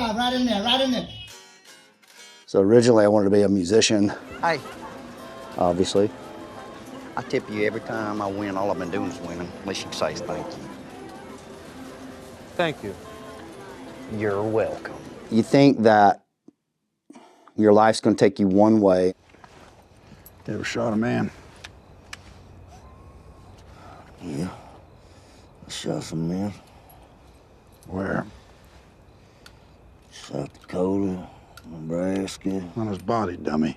drive, right in there, right in there. So originally I wanted to be a musician. Hey. Obviously. I tip you every time I win. All I've been doing is winning. At least you can say thank you. Thank you. You're welcome. You think that your life's going to take you one way. You ever shot a man? Yeah. I shot some men. Where? South Dakota, Nebraska. On his body, dummy.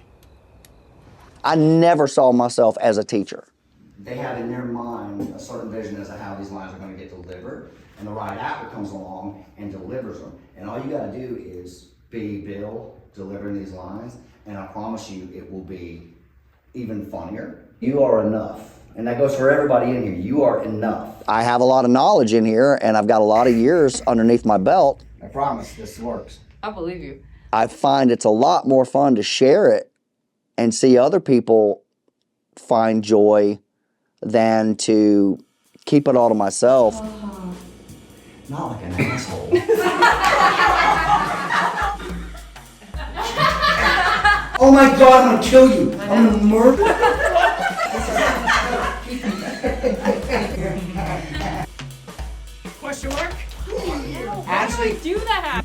I never saw myself as a teacher. They have in their mind a certain vision as to how these lines are going to get delivered, and the right actor comes along and delivers them. And all you got to do is be Bill delivering these lines, and I promise you it will be even funnier. You are enough. And that goes for everybody in here. You are enough. I have a lot of knowledge in here, and I've got a lot of years underneath my belt. I promise this works. I believe you. I find it's a lot more fun to share it and see other people find joy than to keep it all to myself. Not like an asshole. Oh my God, I'm gonna kill you. I'm gonna murder you. Question mark? Actually, Do that.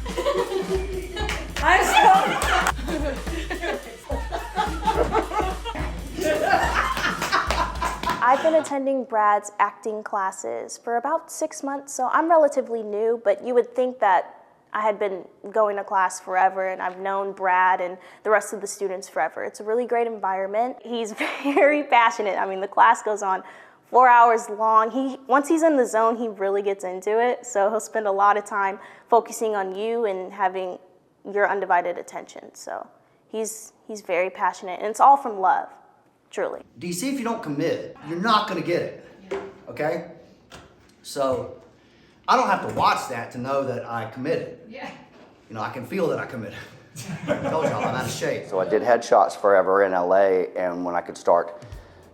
I've been attending Brad's acting classes for about 6 months, so I'm relatively new, but you would think that I had been going to class forever and I've known Brad and the rest of the students forever. It's a really great environment. He's very passionate. I mean, the class goes on 4 hours long. Once he's in the zone, he really gets into it, so he'll spend a lot of time focusing on you and having your undivided attention. So he's very passionate, and it's all from love. Truly. DC, if you don't commit, you're not gonna get it, okay? So, I don't have to watch that to know that I committed. Yeah. You know, I can feel that I committed. I told y'all, I'm out of shape. So I did headshots forever in LA, and when I could start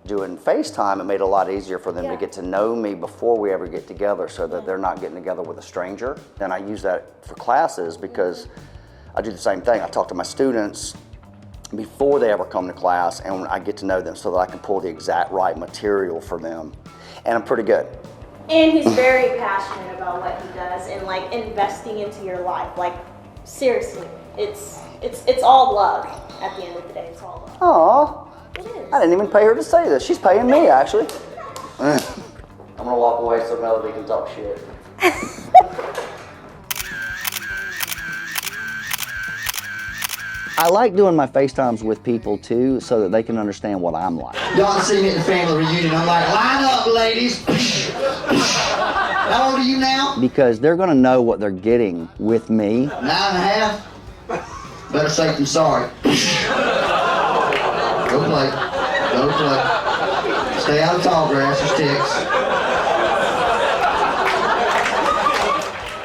doing FaceTime, it made it a lot easier for them to get to know me before we ever get together, so that they're not getting together with a stranger. And I use that for classes because I do the same thing. I talk to my students before they ever come to class, and I get to know them so that I can pull the exact right material for them. And I'm pretty good. And he's very passionate about what he does and like investing into your life. Like seriously, it's all love. At the end of the day, it's all love. Aw, It is. I didn't even pay her to say this. She's paying me, actually. I'm gonna walk away so Melody can talk shit. I like doing my FaceTimes with people too, so that they can understand what I'm like. Y'all see me at the family reunion. I'm like, line up, ladies. How old are you now? Because they're gonna know what they're getting with me. 9.5. Better safe than sorry. Go play. Go play. Stay out of tall grass or sticks.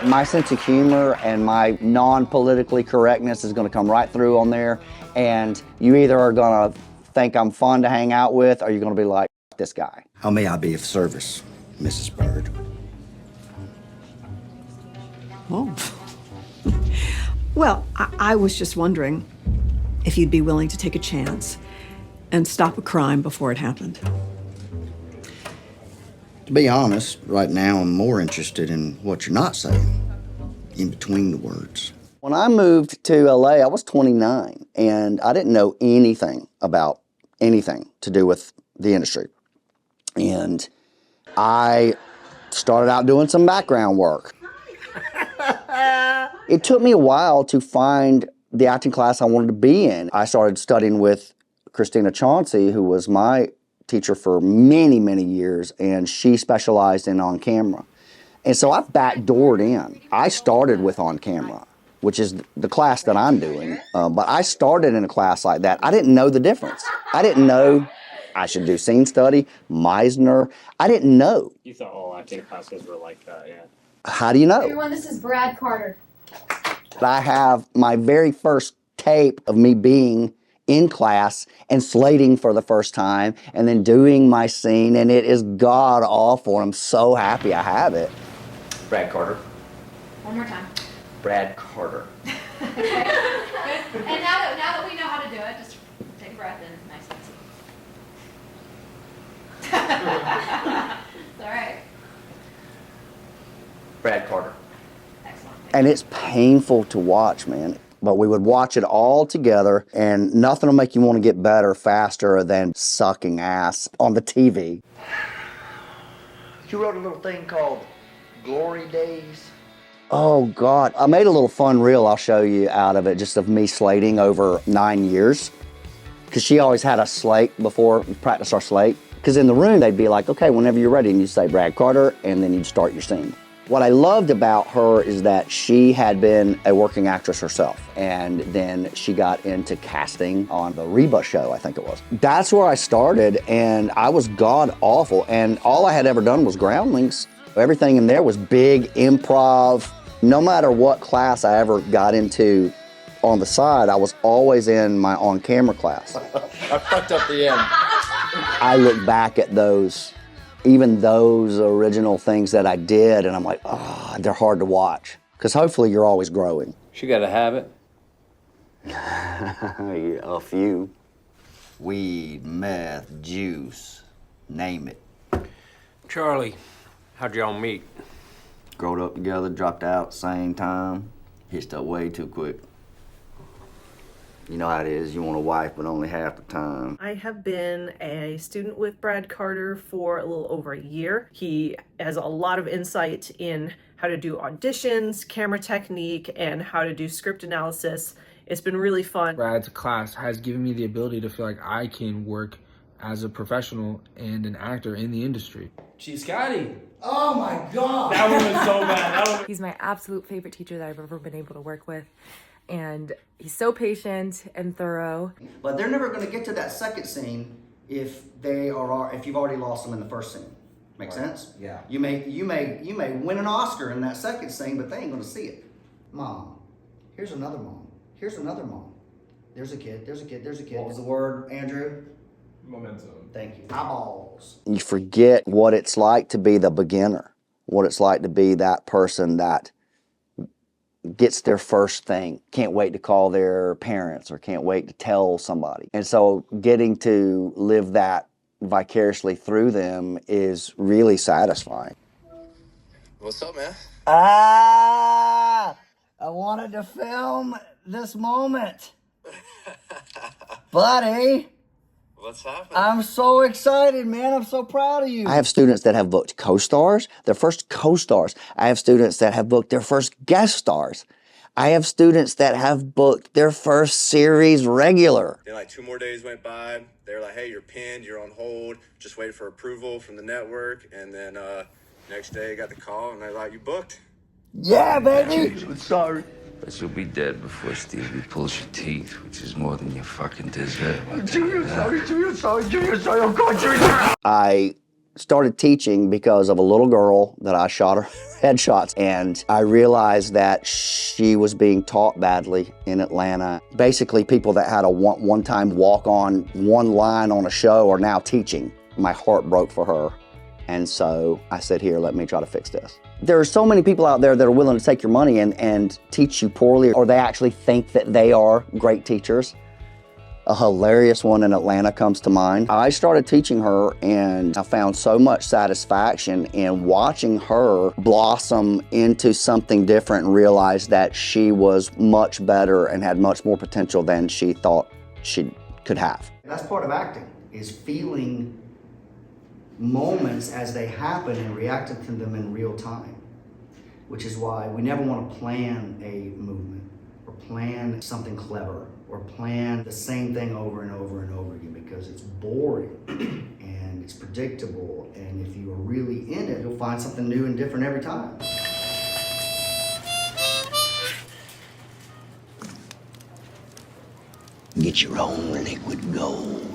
My sense of humor and my non-politically correctness is gonna come right through on there, and you either are gonna think I'm fun to hang out with, or you're gonna be like, this guy. How may I be of service, Mrs. Bird? Oh. Well, I was just wondering if you'd be willing to take a chance and stop a crime before it happened. To be honest, right now I'm more interested in what you're not saying, in between the words. When I moved to LA, I was 29, and I didn't know anything about anything to do with the industry. And I started out doing some background work. It took me a while to find the acting class I wanted to be in. I started studying with Christina Chauncey, who was my teacher for many, many years, and she specialized in on camera. And so I backdoored in. I started with on camera, which is the class that I'm doing. But I started in a class like that. I didn't know the difference. I didn't know I should do scene study, Meisner. I didn't know. You thought all acting classes were like that, yeah. How do you know? Everyone, this is Brad Carter. I have my very first tape of me being in class and slating for the first time and then doing my scene, and it is god awful. I'm so happy I have it. Brad Carter. One more time. Brad Carter. And now that we know how to do it, just take a breath in. Nice and easy. It's all right. Brad Carter. Excellent. And it's painful to watch, man. But we would watch it all together, and nothing will make you want to get better faster than sucking ass on the TV. You wrote a little thing called Glory Days. Oh, God. I made a little fun reel I'll show you out of it, just of me slating over 9 years. Because she always had us slate before we practiced our slate. Because in the room, they'd be like, okay, whenever you're ready, and you'd say Brad Carter, and then you'd start your scene. What I loved about her is that she had been a working actress herself, and then she got into casting on the Reba show, I think it was. That's where I started, and I was god awful, and all I had ever done was Groundlings. Everything in there was big improv. No matter what class I ever got into on the side, I was always in my on-camera class. I fucked up the end. I look back at those, even those original things that I did, and I'm like, oh, they're hard to watch. Because hopefully you're always growing. She got a habit? A few. Weed, meth, juice, name it. Charlie, how'd y'all meet? Growed up together, dropped out same time. Hitched up way too quick. You know how it is, you want a wife, but only half the time. I have been a student with Brad Carter for a little over a year. He has a lot of insight in how to do auditions, camera technique, and how to do script analysis. It's been really fun. Brad's class has given me the ability to feel like I can work as a professional and an actor in the industry. She's Scotty. Oh my God! That one was so bad. He's my absolute favorite teacher that I've ever been able to work with. And he's so patient and thorough. But they're never going to get to that second scene if you've already lost them in the first scene. Make sense? Yeah. You may win an Oscar in that second scene, but they ain't going to see it. Mom, here's another mom. Here's another mom. There's a kid. There's a kid. There's a kid. What was the word, Andrew? Momentum. Thank you. Eyeballs. You forget what it's like to be the beginner, what it's like to be that person that gets their first thing, can't wait to call their parents or can't wait to tell somebody. And so getting to live that vicariously through them is really satisfying. What's up, man? I wanted to film this moment. Buddy. What's happening? I'm so excited, man. I'm so proud of you. I have students that have booked co-stars, their first co-stars. I have students that have booked their first guest stars. I have students that have booked their first series regular. Then like 2 more days went by. They're like, hey, you're pinned, you're on hold, just waiting for approval from the network. And then next day I got the call and they're like, you booked. Yeah, baby. I'm sorry. But you'll be dead before Stevie pulls your teeth, which is more than you fucking deserve. I started teaching because of a little girl that I shot her headshots, and I realized that she was being taught badly in Atlanta. Basically, people that had a one-time walk-on, one line on a show are now teaching. My heart broke for her, and so I said, here, let me try to fix this. There are so many people out there that are willing to take your money and teach you poorly, or they actually think that they are great teachers. A hilarious one in Atlanta comes to mind. I started teaching her, and I found so much satisfaction in watching her blossom into something different and realize that she was much better and had much more potential than she thought she could have. That's part of acting, is feeling moments as they happen and reacting to them in real time, which is why we never want to plan a movement or plan something clever or plan the same thing over and over and over again, because it's boring and it's predictable, and if you are really in it, you'll find something new and different every time. Get your own liquid gold.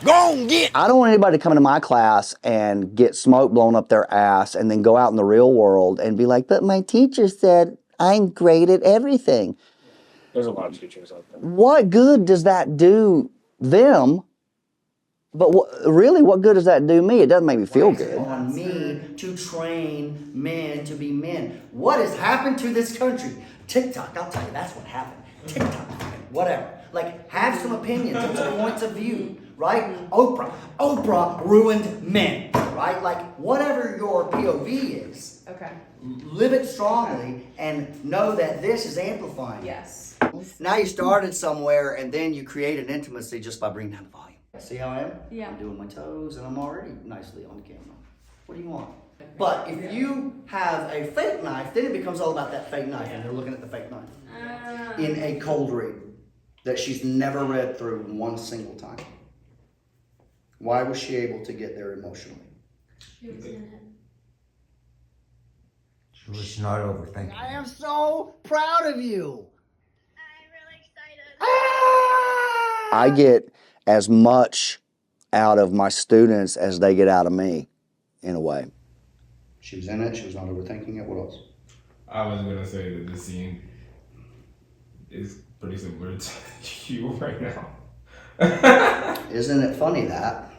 Go on, get! I don't want anybody to come into my class and get smoke blown up their ass and then go out in the real world and be like, but my teacher said I'm great at everything. There's a lot of teachers out there. What good does that do them But really, what good does that do me? It doesn't make me feel good. On me to train men to be men. What has happened to this country? TikTok, I'll tell you, that's what happened. TikTok, whatever. Like, have some opinions and some points of view, right? Oprah ruined men, right? Like, whatever your POV is, Okay. live it strongly and know that this is amplifying. Yes. Now you started somewhere and then you created intimacy just by bringing down the volume. See how I am? Yeah. I'm doing my toes and I'm already nicely on the camera. What do you want? But if you have a fake knife, then it becomes all about that fake knife and they're looking at the fake knife. In a cold read that she's never read through one single time. Why was she able to get there emotionally? She was in it. She was not overthinking. I am so proud of you. I get as much out of my students as they get out of me, in a way. She was in it. She was not overthinking it. What else? I was gonna say that the scene is pretty similar to you right now. Isn't it funny that